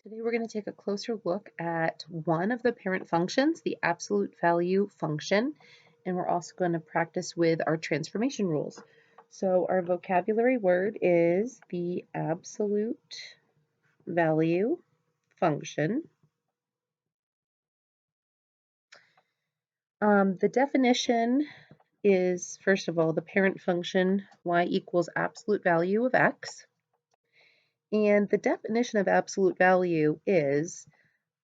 Today we're going to take a closer look at one of the parent functions, the absolute value function, and we're also going to practice with our transformation rules. So our vocabulary word is the absolute value function. The definition is, first of all, the parent function y equals absolute value of x. And the definition of absolute value is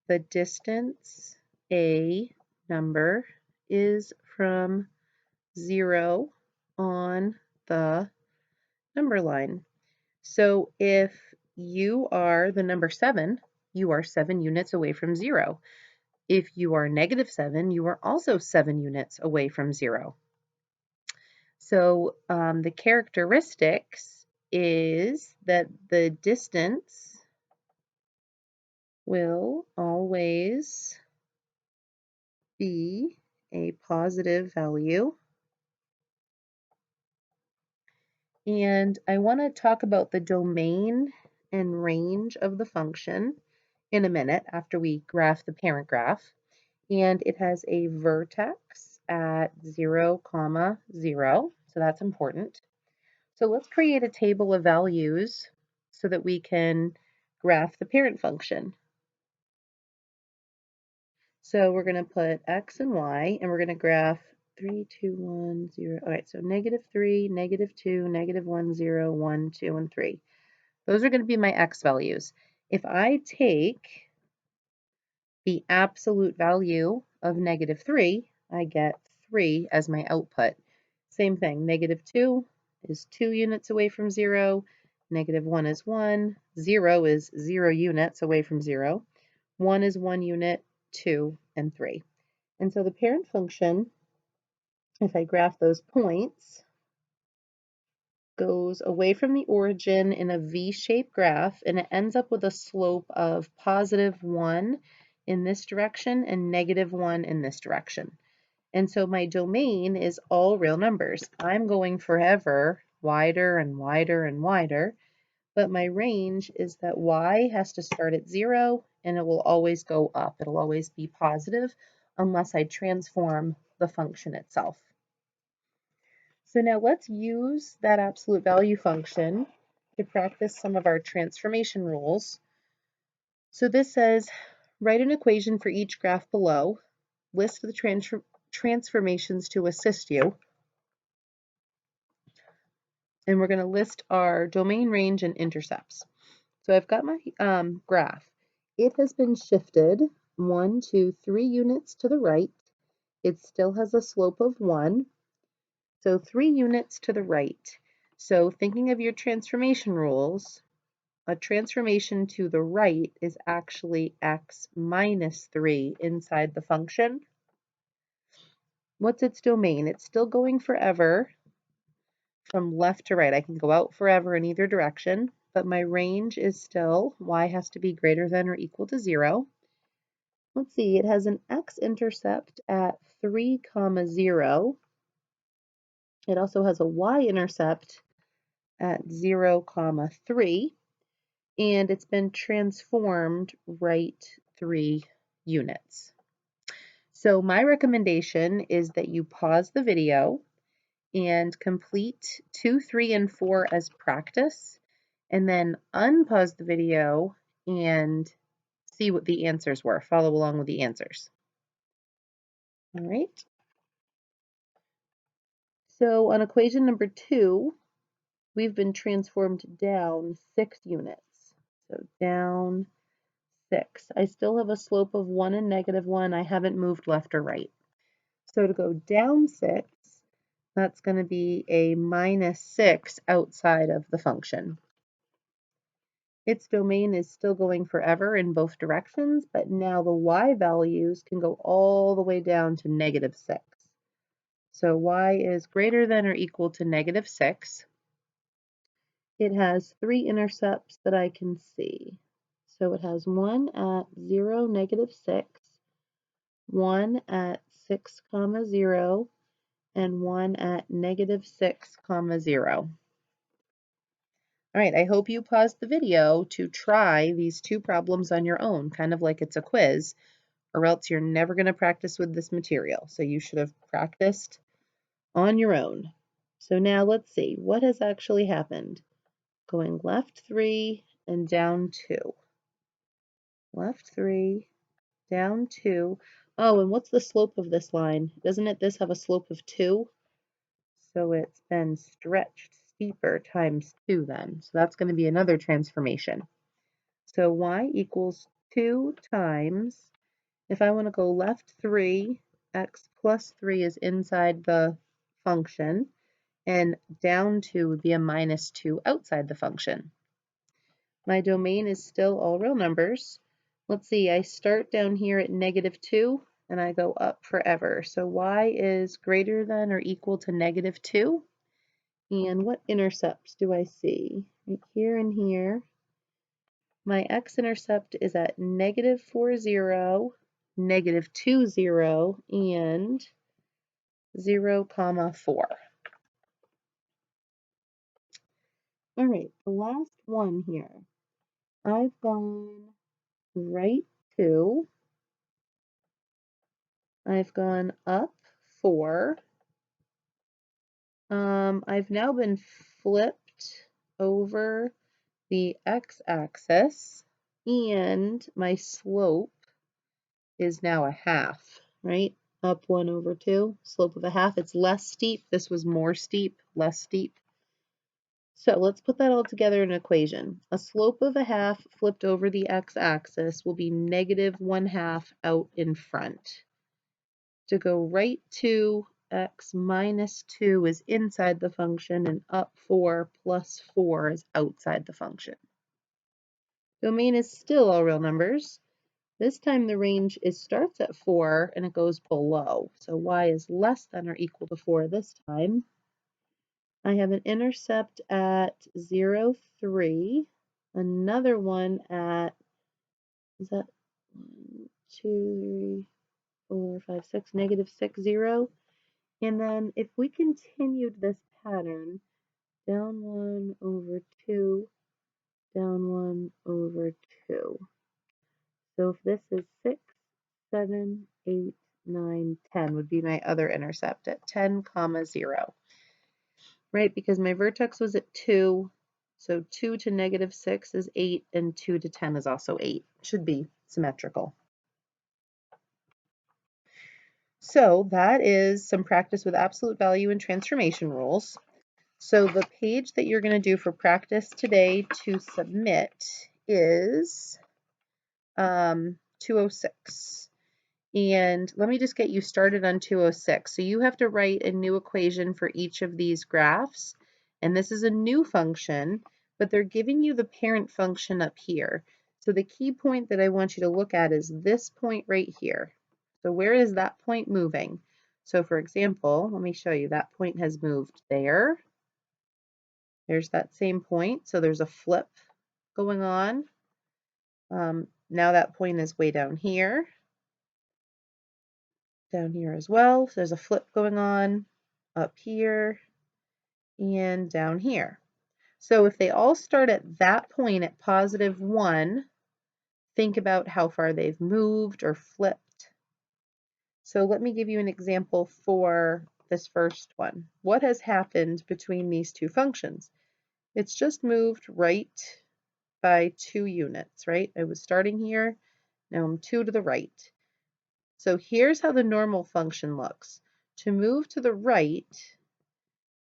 the distance a number is from 0 on the number line. So if you are the number 7, you are 7 units away from 0. If you are -7, you are also 7 units away from 0. So the characteristics is that the distance will always be a positive value. And I want to talk about the domain and range of the function in a minute after we graph the parent graph. And it has a vertex at 0, 0. So that's important. So let's create a table of values so that we can graph the parent function. So we're going to put x and y, and we're going to graph 3, 2, 1, 0. All right, so -3, -2, -1, 0, 1, 2, and 3. Those are going to be my x values. If I take the absolute value of -3, I get 3 as my output. Same thing, -2 is 2 units away from 0, -1 is 1, 0 is 0 units away from 0, 1 is 1 unit, 2, and 3. And so the parent function, if I graph those points, goes away from the origin in a V-shaped graph, and it ends up with a slope of +1 in this direction and -1 in this direction. And so my domain is all real numbers. I'm going forever wider and wider and wider, but my range is that y has to start at 0 and it will always go up. It'll always be positive unless I transform the function itself. So now let's use that absolute value function to practice some of our transformation rules. So this says, write an equation for each graph below, list the transformations to assist you, and we're going to list our domain, range, and intercepts. So I've got my graph. It has been shifted 1, 2, 3 units to the right. It still has a slope of 1. So 3 units to the right. So thinking of your transformation rules, a transformation to the right is actually x minus 3 inside the function. What's its domain? It's still going forever from left to right. I can go out forever in either direction, but my range is still y has to be greater than or equal to 0. Let's see, it has an x-intercept at 3, 0. It also has a y-intercept at 0, 3, and it's been transformed right 3 units. So my recommendation is that you pause the video and complete 2, 3, and 4 as practice, and then unpause the video and see what the answers were. Follow along with the answers. All right. So on equation number 2, we've been transformed down 6 units. So down 6. I still have a slope of 1 and -1. I haven't moved left or right. So to go down 6, that's going to be a -6 outside of the function. Its domain is still going forever in both directions, but now the y values can go all the way down to -6. So y is greater than or equal to -6. It has 3 intercepts that I can see. So it has one at 0, -6, one at 6, 0, and one at -6, 0. All right, I hope you paused the video to try these two problems on your own, kind of like it's a quiz, or else you're never going to practice with this material. So you should have practiced on your own. So now let's see, what has actually happened? Going left 3 and down 2. Left 3, down 2. Oh, and what's the slope of this line? Doesn't this have a slope of 2? So it's been stretched steeper times 2 then. So that's going to be another transformation. So y equals 2 times, if I want to go left 3, x plus 3 is inside the function, and down 2 would be a minus 2 outside the function. My domain is still all real numbers. Let's see, I start down here at -2 and I go up forever. So y is greater than or equal to -2. And what intercepts do I see? Right here and here. My x-intercept is at -4, 0, -2, 0, and 0, 4. All right, the last one here. I've gone right 2. I've gone up 4. I've now been flipped over the x-axis, and my slope is now a half, right? Up 1/2, slope of a half. It's less steep. This was more steep, less steep. So let's put that all together in an equation. A slope of a half flipped over the x-axis will be -1/2 out in front. To go right 2, x minus 2 is inside the function, and up 4 plus 4 is outside the function. Domain is still all real numbers. This time the range starts at 4 and it goes below. So y is less than or equal to 4 this time. I have an intercept at 0, 3. Another one at, is that 1, 2, 3, 4, 5, 6, -6, 0. And then if we continued this pattern, down 1/2, down 1/2. So if this is 6, 7, 8, 9, 10 would be my other intercept at 10, 0. Right, because my vertex was at 2, so 2 to -6 is 8, and 2 to 10 is also 8. Should be symmetrical. So that is some practice with absolute value and transformation rules. So the page that you're going to do for practice today to submit is 206. And let me just get you started on 206. So you have to write a new equation for each of these graphs. And this is a new function, but they're giving you the parent function up here. So the key point that I want you to look at is this point right here. So where is that point moving? So for example, let me show you, that point has moved there. There's that same point. So there's a flip going on. Now that point is way down here as well. So there's a flip going on up here and down here. So if they all start at that point at +1, think about how far they've moved or flipped. So let me give you an example for this first one. What has happened between these two functions? It's just moved right by 2 units, right? I was starting here, now I'm 2 to the right. So here's how the normal function looks. To move to the right,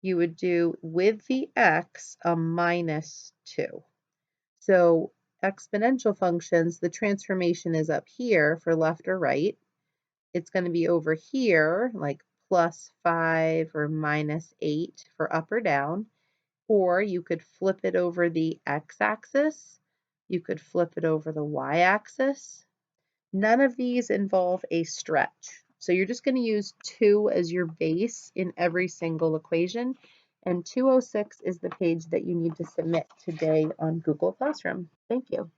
you would do with the x a -2. So exponential functions, the transformation is up here for left or right. It's going to be over here, like +5 or -8 for up or down. Or you could flip it over the x-axis. You could flip it over the y-axis. None of these involve a stretch. So you're just going to use 2 as your base in every single equation. And 206 is the page that you need to submit today on Google Classroom. Thank you.